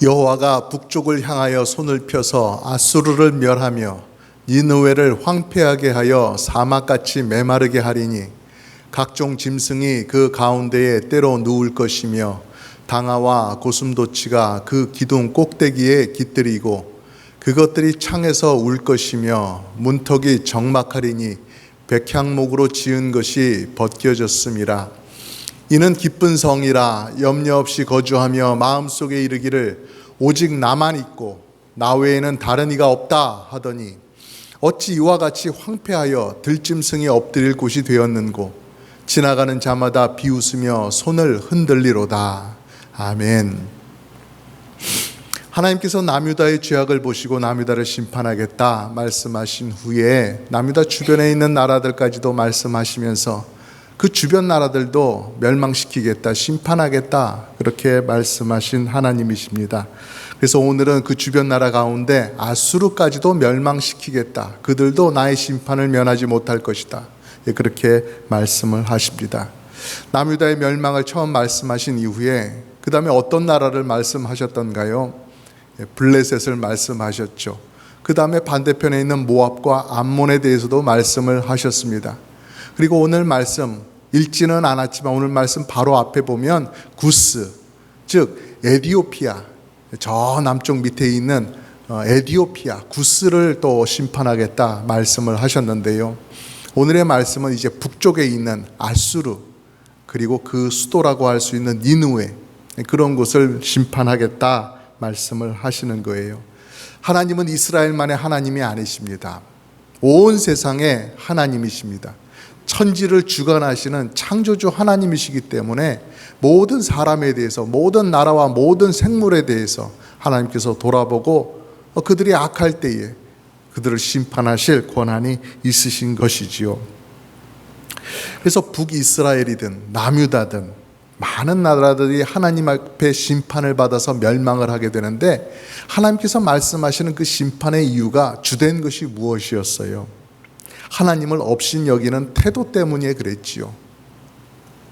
여호와가 북쪽을 향하여 손을 펴서 아수르를 멸하며 니느웨를 황폐하게 하여 사막같이 메마르게 하리니 각종 짐승이 그 가운데에 때로 누울 것이며 당아와 고슴도치가 그 기둥 꼭대기에 깃들이고 그것들이 창에서 울 것이며 문턱이 적막하리니 백향목으로 지은 것이 벗겨졌음이라. 이는 기쁜 성이라 염려 없이 거주하며 마음속에 이르기를 오직 나만 있고 나 외에는 다른 이가 없다 하더니 어찌 이와 같이 황폐하여 들짐승이 엎드릴 곳이 되었는고 지나가는 자마다 비웃으며 손을 흔들리로다. 아멘. 하나님께서 남유다의 죄악을 보시고 남유다를 심판하겠다 말씀하신 후에 남유다 주변에 있는 나라들까지도 말씀하시면서 그 주변 나라들도 멸망시키겠다, 심판하겠다 그렇게 말씀하신 하나님이십니다. 그래서 오늘은 그 주변 나라 가운데 아수르까지도 멸망시키겠다, 그들도 나의 심판을 면하지 못할 것이다, 그렇게 말씀을 하십니다. 남유다의 멸망을 처음 말씀하신 이후에 그 다음에 어떤 나라를 말씀하셨던가요? 블레셋을 말씀하셨죠. 그 다음에 반대편에 있는 모압과 암몬에 대해서도 말씀을 하셨습니다. 그리고 오늘 말씀 읽지는 않았지만 오늘 말씀 바로 앞에 보면 구스, 즉 에디오피아, 저 남쪽 밑에 있는 에디오피아, 구스를 또 심판하겠다 말씀을 하셨는데요. 오늘의 말씀은 이제 북쪽에 있는 아수르, 그리고 그 수도라고 할 수 있는 니느웨, 그런 곳을 심판하겠다 말씀을 하시는 거예요. 하나님은 이스라엘만의 하나님이 아니십니다. 온 세상의 하나님이십니다. 천지를 주관하시는 창조주 하나님이시기 때문에 모든 사람에 대해서, 모든 나라와 모든 생물에 대해서 하나님께서 돌아보고 그들이 악할 때에 그들을 심판하실 권한이 있으신 것이지요. 그래서 북이스라엘이든 남유다든 많은 나라들이 하나님 앞에 심판을 받아서 멸망을 하게 되는데, 하나님께서 말씀하시는 그 심판의 이유가 주된 것이 무엇이었어요? 하나님을 없인 여기는 태도 때문에 그랬지요.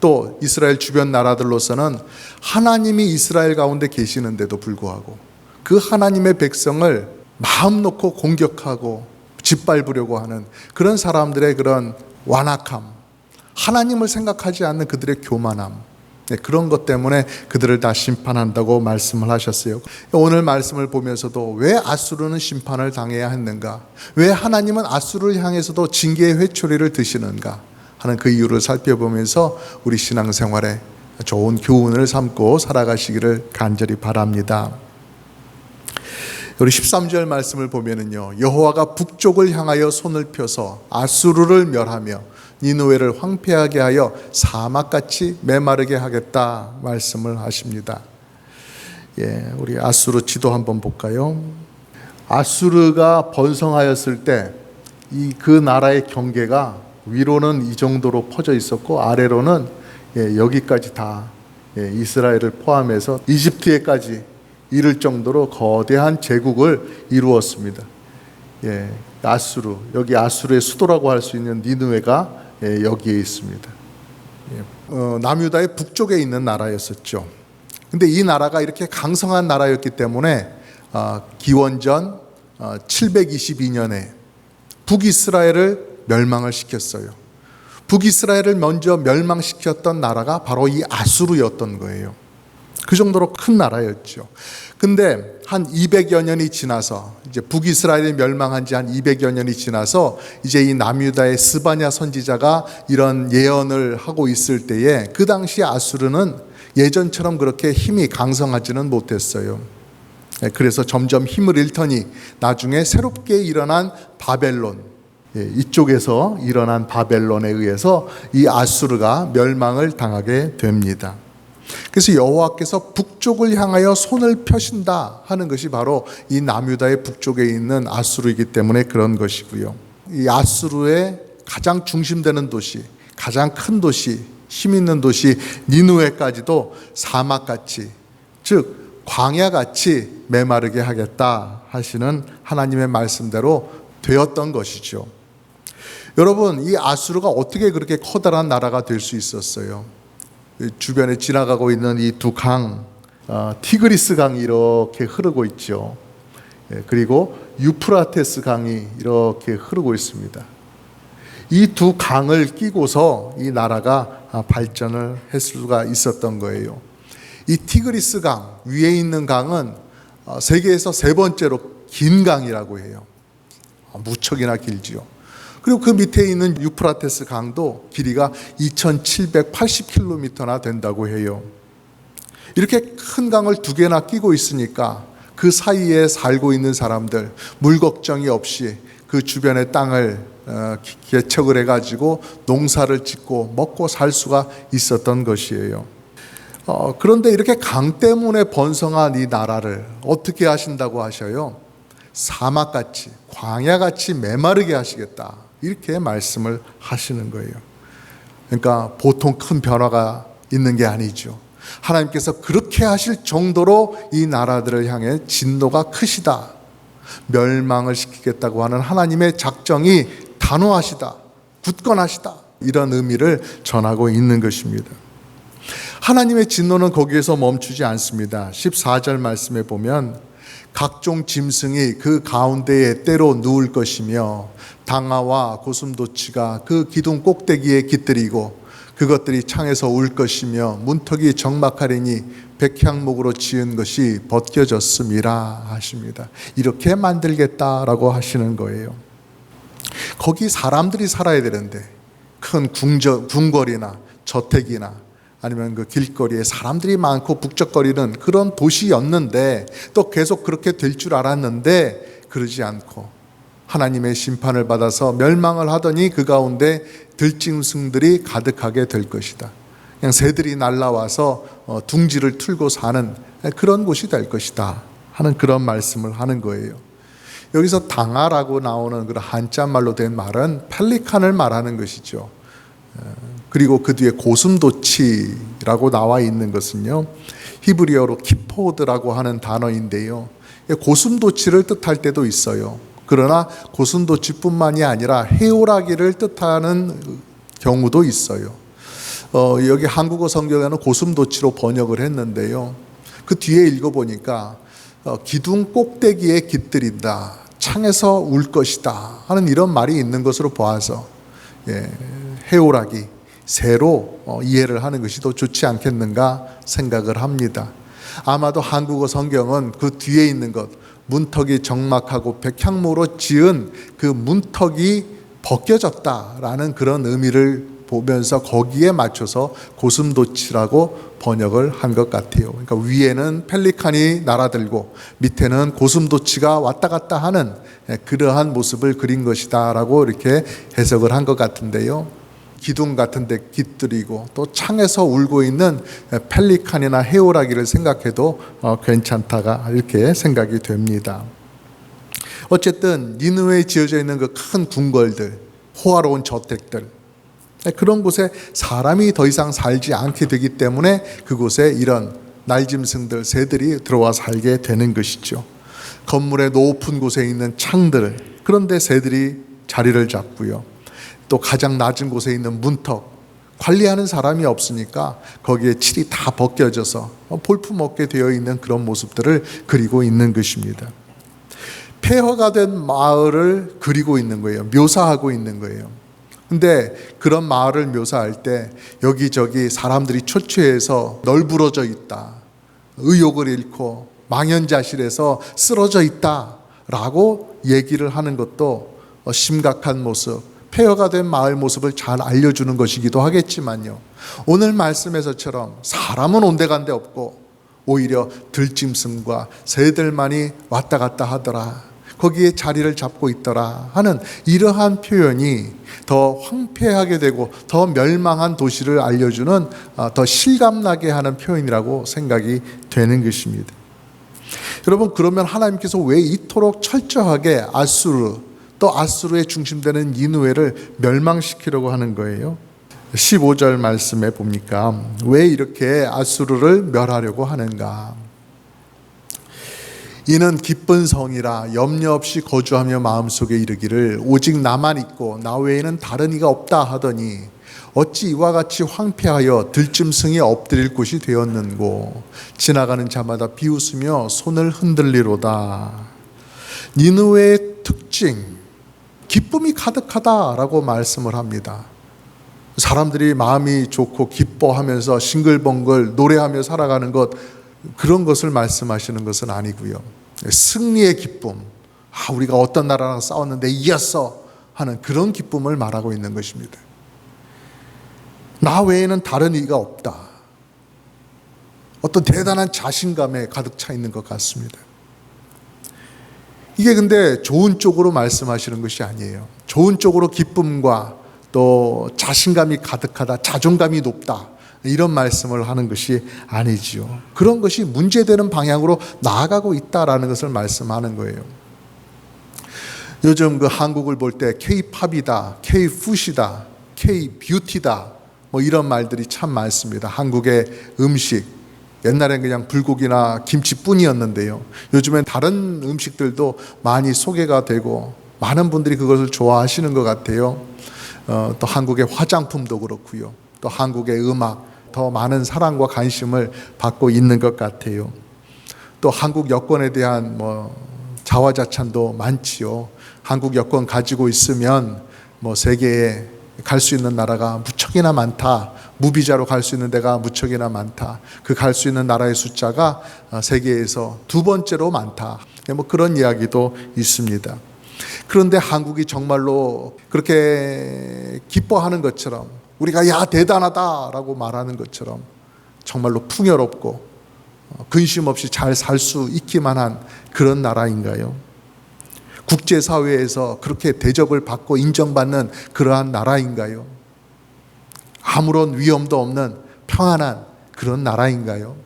또 이스라엘 주변 나라들로서는 하나님이 이스라엘 가운데 계시는데도 불구하고 그 하나님의 백성을 마음 놓고 공격하고 짓밟으려고 하는 그런 사람들의 그런 완악함, 하나님을 생각하지 않는 그들의 교만함, 그런 것 때문에 그들을 다 심판한다고 말씀을 하셨어요. 오늘 말씀을 보면서도 왜 아수르는 심판을 당해야 했는가, 왜 하나님은 아수르를 향해서도 징계의 회초리를 드시는가 하는 그 이유를 살펴보면서 우리 신앙생활에 좋은 교훈을 삼고 살아가시기를 간절히 바랍니다. 우리 13절 말씀을 보면은요, 여호와가 북쪽을 향하여 손을 펴서 아수르를 멸하며 니느웨를 황폐하게 하여 사막같이 메마르게 하겠다 말씀을 하십니다. 우리 아수르 지도 한번 볼까요? 아수르가 번성하였을 때 그 나라의 경계가 위로는 이 정도로 퍼져 있었고 아래로는 여기까지 다 이스라엘을 포함해서 이집트에까지 이를 정도로 거대한 제국을 이루었습니다. 아수르, 여기 아수르의 수도라고 할 수 있는 니느웨가 여기에 있습니다. 남유다의 북쪽에 있는 나라였었죠. 근데 이 나라가 이렇게 강성한 나라였기 때문에 기원전 722년에 북이스라엘을 멸망을 시켰어요. 북이스라엘을 먼저 멸망시켰던 나라가 바로 이 아수르였던 거예요. 그 정도로 큰 나라였죠. 근데 한 200여 년이 지나서, 이제 북이스라엘이 멸망한 지 한 200여 년이 지나서 이제 이 남유다의 스바냐 선지자가 이런 예언을 하고 있을 때에 그 당시 아수르는 예전처럼 그렇게 힘이 강성하지는 못했어요. 그래서 점점 힘을 잃더니 나중에 새롭게 일어난 바벨론, 이쪽에서 일어난 바벨론에 의해서 이 아수르가 멸망을 당하게 됩니다. 그래서 여호와께서 북쪽을 향하여 손을 펴신다 하는 것이 바로 이 남유다의 북쪽에 있는 아수르이기 때문에 그런 것이고요. 이 아수르의 가장 중심되는 도시, 가장 큰 도시, 힘 있는 도시 니느웨까지도 사막같이, 즉 광야같이 메마르게 하겠다 하시는 하나님의 말씀대로 되었던 것이죠. 여러분, 이 아수르가 어떻게 그렇게 커다란 나라가 될 수 있었어요? 주변에 지나가고 있는 이 두 강, 티그리스 강이 이렇게 흐르고 있죠. 그리고 유프라테스 강이 이렇게 흐르고 있습니다. 이 두 강을 끼고서 이 나라가 발전을 했을 수가 있었던 거예요. 이 티그리스 강 위에 있는 강은 세계에서 세 번째로 긴 강이라고 해요. 무척이나 길지요. 그리고 그 밑에 있는 유프라테스 강도 길이가 2780km나 된다고 해요. 이렇게 큰 강을 두 개나 끼고 있으니까 그 사이에 살고 있는 사람들 물 걱정이 없이 그 주변의 땅을 개척을 해가지고 농사를 짓고 먹고 살 수가 있었던 것이에요. 그런데 이렇게 강 때문에 번성한 이 나라를 어떻게 하신다고 하셔요? 사막같이 광야같이 메마르게 하시겠다, 이렇게 말씀을 하시는 거예요. 그러니까 보통 큰 변화가 있는 게 아니죠. 하나님께서 그렇게 하실 정도로 이 나라들을 향해 진노가 크시다, 멸망을 시키겠다고 하는 하나님의 작정이 단호하시다, 굳건하시다, 이런 의미를 전하고 있는 것입니다. 하나님의 진노는 거기에서 멈추지 않습니다. 14절 말씀에 보면 각종 짐승이 그 가운데에 때로 누울 것이며 당아와 고슴도치가 그 기둥 꼭대기에 깃들이고 그것들이 창에서 울 것이며 문턱이 적막하리니 백향목으로 지은 것이 벗겨졌음이라 하십니다. 이렇게 만들겠다라고 하시는 거예요. 거기 사람들이 살아야 되는데 큰 궁궐이나 저택이나 아니면 그 길거리에 사람들이 많고 북적거리는 그런 도시였는데 또 계속 그렇게 될 줄 알았는데 그러지 않고 하나님의 심판을 받아서 멸망을 하더니 그 가운데 들짐승들이 가득하게 될 것이다. 그냥 새들이 날라와서 둥지를 틀고 사는 그런 곳이 될 것이다 하는 그런 말씀을 하는 거예요. 여기서 당아라고 나오는 그런 한자말로 된 말은 펠리칸을 말하는 것이죠. 그리고 그 뒤에 고슴도치라고 나와 있는 것은요, 히브리어로 키포드라고 하는 단어인데요, 고슴도치를 뜻할 때도 있어요. 그러나 고슴도치뿐만이 아니라 해오라기를 뜻하는 경우도 있어요. 여기 한국어 성경에는 고슴도치로 번역을 했는데요, 그 뒤에 읽어보니까 기둥 꼭대기에 깃들인다, 창에서 울 것이다 하는 이런 말이 있는 것으로 보아서 해오라기, 새로 이해를 하는 것이 더 좋지 않겠는가 생각을 합니다. 아마도 한국어 성경은 그 뒤에 있는 것, 문턱이 적막하고 백향모로 지은 그 문턱이 벗겨졌다라는 그런 의미를 보면서 거기에 맞춰서 고슴도치라고 번역을 한 것 같아요. 그러니까 위에는 펠리칸이 날아들고 밑에는 고슴도치가 왔다 갔다 하는 그러한 모습을 그린 것이다 라고 이렇게 해석을 한 것 같은데요, 기둥 같은 데 깃들이고 또 창에서 울고 있는 펠리칸이나 해오라기를 생각해도 괜찮다가 이렇게 생각이 됩니다. 어쨌든 니느웨에 지어져 있는 그 큰 궁궐들, 호화로운 저택들, 그런 곳에 사람이 더 이상 살지 않게 되기 때문에 그곳에 이런 날짐승들, 새들이 들어와 살게 되는 것이죠. 건물의 높은 곳에 있는 창들, 그런데 새들이 자리를 잡고요. 또 가장 낮은 곳에 있는 문턱, 관리하는 사람이 없으니까 거기에 칠이 다 벗겨져서 볼품없게 되어 있는 그런 모습들을 그리고 있는 것입니다. 폐허가 된 마을을 그리고 있는 거예요. 묘사하고 있는 거예요. 근데 그런 마을을 묘사할 때 여기저기 사람들이 초췌해서 널브러져 있다, 의욕을 잃고 망연자실해서 쓰러져 있다 라고 얘기를 하는 것도 심각한 모습, 폐허가 된 마을 모습을 잘 알려주는 것이기도 하겠지만요, 오늘 말씀에서처럼 사람은 온데간데 없고 오히려 들짐승과 새들만이 왔다 갔다 하더라, 거기에 자리를 잡고 있더라 하는 이러한 표현이 더 황폐하게 되고 더 멸망한 도시를 알려주는 더 실감나게 하는 표현이라고 생각이 되는 것입니다. 여러분, 그러면 하나님께서 왜 이토록 철저하게 아수르, 또 아수르의 중심되는 니느웨를 멸망시키려고 하는 거예요? 15절 말씀에 보니까 왜 이렇게 아수르를 멸하려고 하는가? 이는 기쁜 성이라 염려 없이 거주하며 마음속에 이르기를 오직 나만 있고 나 외에는 다른 이가 없다 하더니 어찌 이와 같이 황폐하여 들짐승이 엎드릴 곳이 되었는고 지나가는 자마다 비웃으며 손을 흔들리로다. 니느웨의 특징, 기쁨이 가득하다라고 말씀을 합니다. 사람들이 마음이 좋고 기뻐하면서 싱글벙글 노래하며 살아가는 것, 그런 것을 말씀하시는 것은 아니고요. 승리의 기쁨, 우리가 어떤 나라랑 싸웠는데 이겼어 하는 그런 기쁨을 말하고 있는 것입니다. 나 외에는 다른 이가 없다. 어떤 대단한 자신감에 가득 차 있는 것 같습니다. 이게 근데 좋은 쪽으로 말씀하시는 것이 아니에요. 좋은 쪽으로 기쁨과 또 자신감이 가득하다, 자존감이 높다, 이런 말씀을 하는 것이 아니지요. 그런 것이 문제되는 방향으로 나아가고 있다라는 것을 말씀하는 거예요. 요즘 그 한국을 볼 때 K-팝이다, K-푸시다, K-뷰티다, 이런 말들이 참 많습니다. 한국의 음식, 옛날엔 그냥 불고기나 김치뿐이었는데요. 요즘엔 다른 음식들도 많이 소개가 되고 많은 분들이 그것을 좋아하시는 것 같아요. 또 한국의 화장품도 그렇고요. 또 한국의 음악, 더 많은 사랑과 관심을 받고 있는 것 같아요. 또 한국 여권에 대한 자화자찬도 많지요. 한국 여권 가지고 있으면 세계에 갈 수 있는 나라가 무척이나 많다. 무비자로 갈 수 있는 데가 무척이나 많다. 그 갈 수 있는 나라의 숫자가 세계에서 두 번째로 많다. 그런 이야기도 있습니다. 그런데 한국이 정말로 그렇게 기뻐하는 것처럼, 우리가 야 대단하다라고 말하는 것처럼 정말로 풍요롭고 근심 없이 잘 살 수 있기만 한 그런 나라인가요? 국제사회에서 그렇게 대접을 받고 인정받는 그러한 나라인가요? 아무런 위험도 없는 평안한 그런 나라인가요?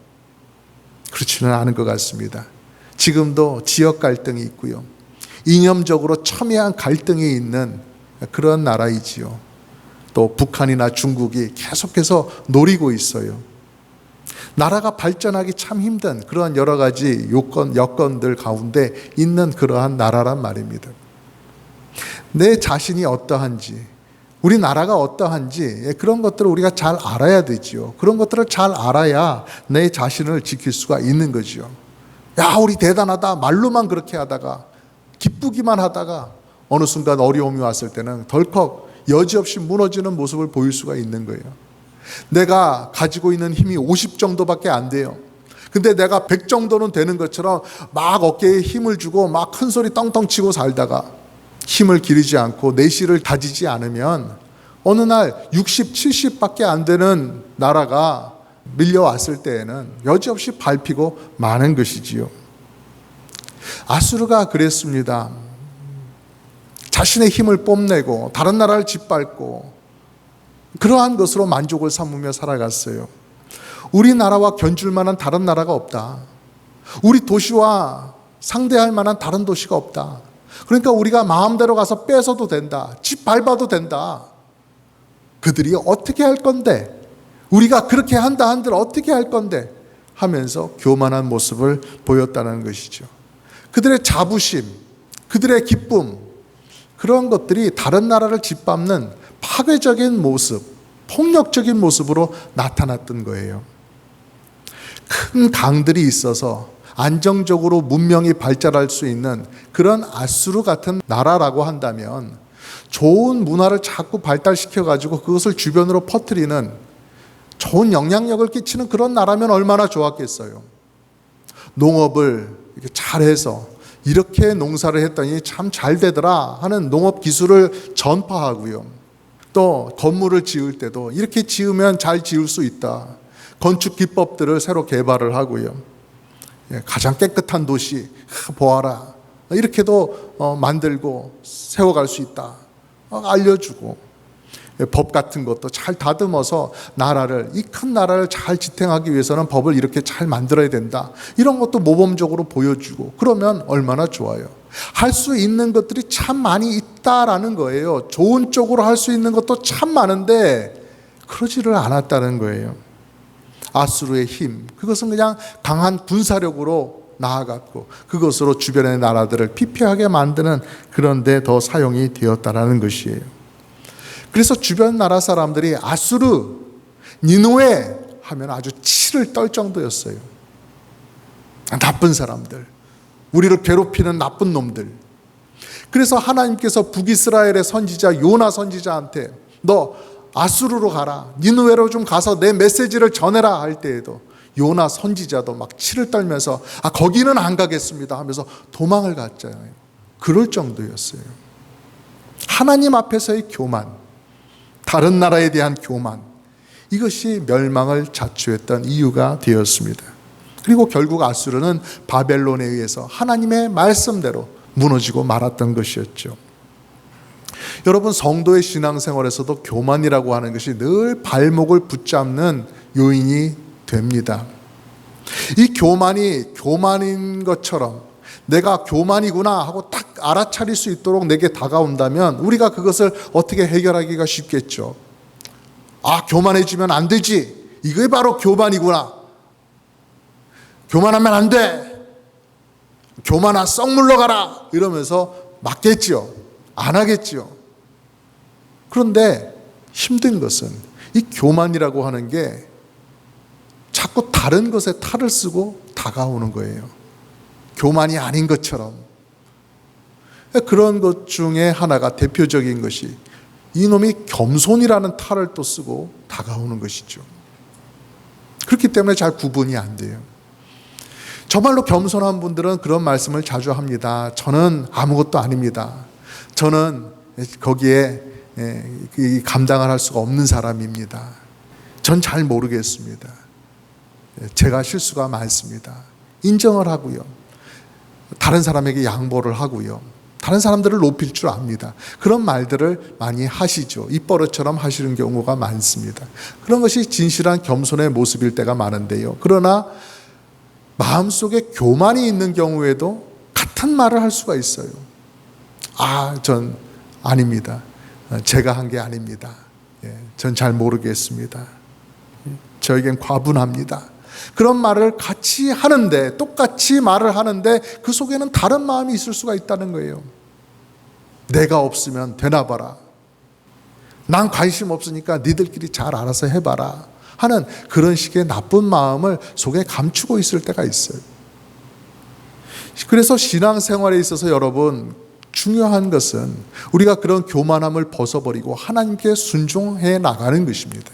그렇지는 않은 것 같습니다. 지금도 지역 갈등이 있고요. 이념적으로 첨예한 갈등이 있는 그런 나라이지요. 또 북한이나 중국이 계속해서 노리고 있어요. 나라가 발전하기 참 힘든 그러한 여러 가지 여건들 가운데 있는 그러한 나라란 말입니다. 내 자신이 어떠한지, 우리 나라가 어떠한지 그런 것들을 우리가 잘 알아야 되지요. 그런 것들을 잘 알아야 내 자신을 지킬 수가 있는 거지요. 야, 우리 대단하다 말로만 그렇게 하다가 기쁘기만 하다가 어느 순간 어려움이 왔을 때는 덜컥 여지없이 무너지는 모습을 보일 수가 있는 거예요. 내가 가지고 있는 힘이 50 정도밖에 안 돼요. 근데 내가 100 정도는 되는 것처럼 막 어깨에 힘을 주고 막 큰 소리 떵떵 치고 살다가 힘을 기르지 않고 내실을 다지지 않으면 어느 날 60, 70밖에 안 되는 나라가 밀려왔을 때에는 여지없이 밟히고 마는 것이지요. 아수르가 그랬습니다. 자신의 힘을 뽐내고 다른 나라를 짓밟고 그러한 것으로 만족을 삼으며 살아갔어요. 우리나라와 견줄 만한 다른 나라가 없다. 우리 도시와 상대할 만한 다른 도시가 없다. 그러니까 우리가 마음대로 가서 뺏어도 된다. 짓밟아도 된다. 그들이 어떻게 할 건데, 우리가 그렇게 한다 한들 어떻게 할 건데 하면서 교만한 모습을 보였다는 것이죠. 그들의 자부심, 그들의 기쁨, 그런 것들이 다른 나라를 짓밟는 파괴적인 모습, 폭력적인 모습으로 나타났던 거예요. 큰 강들이 있어서 안정적으로 문명이 발달할 수 있는 그런 아수르 같은 나라라고 한다면 좋은 문화를 자꾸 발달시켜가지고 그것을 주변으로 퍼뜨리는 좋은 영향력을 끼치는 그런 나라면 얼마나 좋았겠어요. 농업을 이렇게 잘해서 이렇게 농사를 했더니 참 잘 되더라 하는 농업 기술을 전파하고요. 또 건물을 지을 때도 이렇게 지으면 잘 지을 수 있다. 건축 기법들을 새로 개발을 하고요. 가장 깨끗한 도시 보아라. 이렇게도 만들고 세워갈 수 있다. 알려주고 법 같은 것도 잘 다듬어서 나라를, 이 큰 나라를 잘 지탱하기 위해서는 법을 이렇게 잘 만들어야 된다. 이런 것도 모범적으로 보여주고 그러면 얼마나 좋아요. 할 수 있는 것들이 참 많이 있다라는 거예요. 좋은 쪽으로 할 수 있는 것도 참 많은데 그러지를 않았다는 거예요. 아수르의 힘, 그것은 그냥 강한 군사력으로 나아갔고 그것으로 주변의 나라들을 피폐하게 만드는 그런 데 더 사용이 되었다라는 것이에요. 그래서 주변 나라 사람들이 아수르, 니느웨 하면 아주 치를 떨 정도였어요. 나쁜 사람들, 우리를 괴롭히는 나쁜 놈들. 그래서 하나님께서 북이스라엘의 선지자 요나 선지자한테 너 아수르로 가라, 니느웨로 좀 가서 내 메시지를 전해라 할 때에도 요나 선지자도 막 치를 떨면서 거기는 안 가겠습니다 하면서 도망을 갔잖아요. 그럴 정도였어요. 하나님 앞에서의 교만, 다른 나라에 대한 교만, 이것이 멸망을 자초했던 이유가 되었습니다. 그리고 결국 아수르는 바벨론에 의해서 하나님의 말씀대로 무너지고 말았던 것이었죠. 여러분, 성도의 신앙생활에서도 교만이라고 하는 것이 늘 발목을 붙잡는 요인이 됩니다. 이 교만이 교만인 것처럼 내가 교만이구나 하고 딱 알아차릴 수 있도록 내게 다가온다면 우리가 그것을 어떻게 해결하기가 쉽겠죠. 교만해지면 안 되지, 이게 바로 교만이구나, 교만하면 안 돼, 교만아 썩 물러가라 이러면서 맞겠지요. 안 하겠지요. 그런데 힘든 것은 이 교만이라고 하는 게 자꾸 다른 것에 탈을 쓰고 다가오는 거예요. 교만이 아닌 것처럼. 그런 것 중에 하나가, 대표적인 것이 이놈이 겸손이라는 탈을 또 쓰고 다가오는 것이죠. 그렇기 때문에 잘 구분이 안 돼요. 정말로 겸손한 분들은 그런 말씀을 자주 합니다. 저는 아무것도 아닙니다. 저는 거기에 감당을 할 수가 없는 사람입니다. 전 잘 모르겠습니다. 제가 실수가 많습니다. 인정을 하고요. 다른 사람에게 양보를 하고요. 다른 사람들을 높일 줄 압니다. 그런 말들을 많이 하시죠. 입버릇처럼 하시는 경우가 많습니다. 그런 것이 진실한 겸손의 모습일 때가 많은데요. 그러나 마음속에 교만이 있는 경우에도 같은 말을 할 수가 있어요. 전 아닙니다. 제가 한 게 아닙니다. 전 잘 모르겠습니다. 저에겐 과분합니다. 그런 말을 같이 하는데, 똑같이 말을 하는데 그 속에는 다른 마음이 있을 수가 있다는 거예요. 내가 없으면 되나 봐라, 난 관심 없으니까 니들끼리 잘 알아서 해봐라 하는 그런 식의 나쁜 마음을 속에 감추고 있을 때가 있어요. 그래서 신앙생활에 있어서 여러분, 중요한 것은 우리가 그런 교만함을 벗어버리고 하나님께 순종해 나가는 것입니다.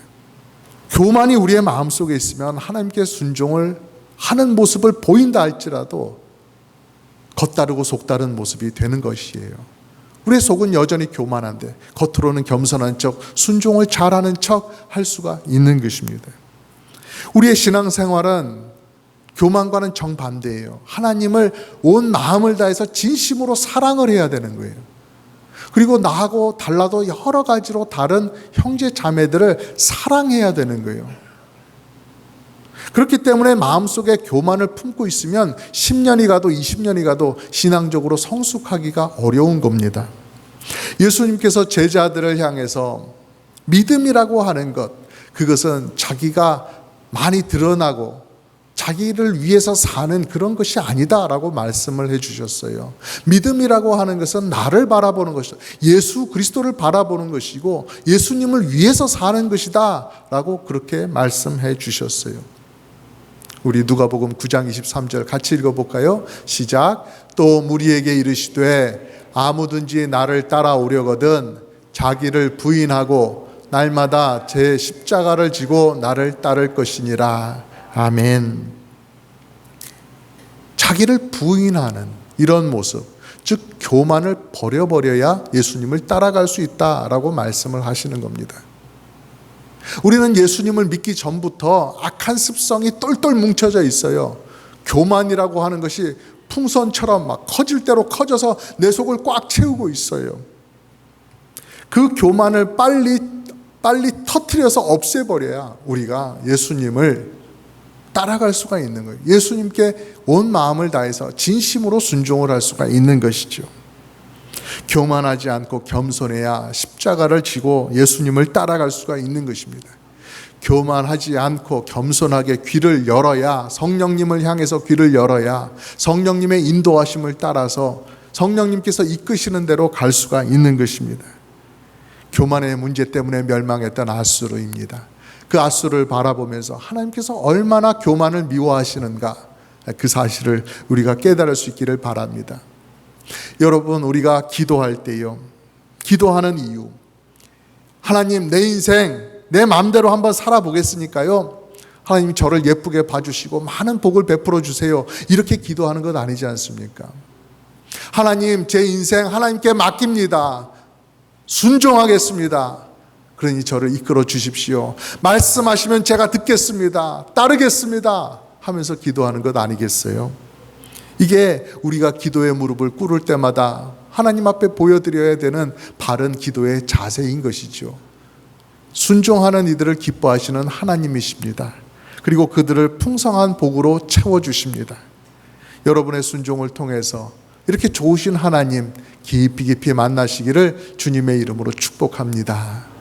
교만이 우리의 마음속에 있으면 하나님께 순종을 하는 모습을 보인다 할지라도 겉다르고 속다른 모습이 되는 것이에요. 우리의 속은 여전히 교만한데 겉으로는 겸손한 척, 순종을 잘하는 척 할 수가 있는 것입니다. 우리의 신앙생활은 교만과는 정반대예요. 하나님을 온 마음을 다해서 진심으로 사랑을 해야 되는 거예요. 그리고 나하고 달라도 여러 가지로 다른 형제 자매들을 사랑해야 되는 거예요. 그렇기 때문에 마음속에 교만을 품고 있으면 10년이 가도 20년이 가도 신앙적으로 성숙하기가 어려운 겁니다. 예수님께서 제자들을 향해서 믿음이라고 하는 것, 그것은 자기가 많이 드러나고 자기를 위해서 사는 그런 것이 아니다라고 말씀을 해주셨어요. 믿음이라고 하는 것은 나를 바라보는 것이다, 예수 그리스도를 바라보는 것이고 예수님을 위해서 사는 것이다 라고 그렇게 말씀해 주셨어요. 우리 누가복음 9장 23절 같이 읽어볼까요? 시작. 또 무리에게 이르시되 아무든지 나를 따라오려거든 자기를 부인하고 날마다 제 십자가를 지고 나를 따를 것이니라. 아멘. 자기를 부인하는 이런 모습, 즉 교만을 버려버려야 예수님을 따라갈 수 있다라고 말씀을 하시는 겁니다. 우리는 예수님을 믿기 전부터 악한 습성이 똘똘 뭉쳐져 있어요. 교만이라고 하는 것이 풍선처럼 막 커질 대로 커져서 내 속을 꽉 채우고 있어요. 그 교만을 빨리 터뜨려서 없애버려야 우리가 예수님을 따라갈 수가 있는 거예요. 예수님께 온 마음을 다해서 진심으로 순종을 할 수가 있는 것이죠. 교만하지 않고 겸손해야 십자가를 지고 예수님을 따라갈 수가 있는 것입니다. 교만하지 않고 겸손하게 귀를 열어야, 성령님을 향해서 귀를 열어야 성령님의 인도하심을 따라서 성령님께서 이끄시는 대로 갈 수가 있는 것입니다. 교만의 문제 때문에 멸망했던 아수르입니다. 그 아수르를 바라보면서 하나님께서 얼마나 교만을 미워하시는가, 그 사실을 우리가 깨달을 수 있기를 바랍니다. 여러분, 우리가 기도할 때요, 기도하는 이유, 하나님, 내 인생 내 마음대로 한번 살아보겠으니까요, 하나님이 저를 예쁘게 봐주시고 많은 복을 베풀어 주세요, 이렇게 기도하는 것 아니지 않습니까? 하나님, 제 인생 하나님께 맡깁니다, 순종하겠습니다, 그러니 저를 이끌어 주십시오, 말씀하시면 제가 듣겠습니다, 따르겠습니다 하면서 기도하는 것 아니겠어요? 이게 우리가 기도의 무릎을 꿇을 때마다 하나님 앞에 보여드려야 되는 바른 기도의 자세인 것이죠. 순종하는 이들을 기뻐하시는 하나님이십니다. 그리고 그들을 풍성한 복으로 채워주십니다. 여러분의 순종을 통해서 이렇게 좋으신 하나님 깊이 깊이 만나시기를 주님의 이름으로 축복합니다.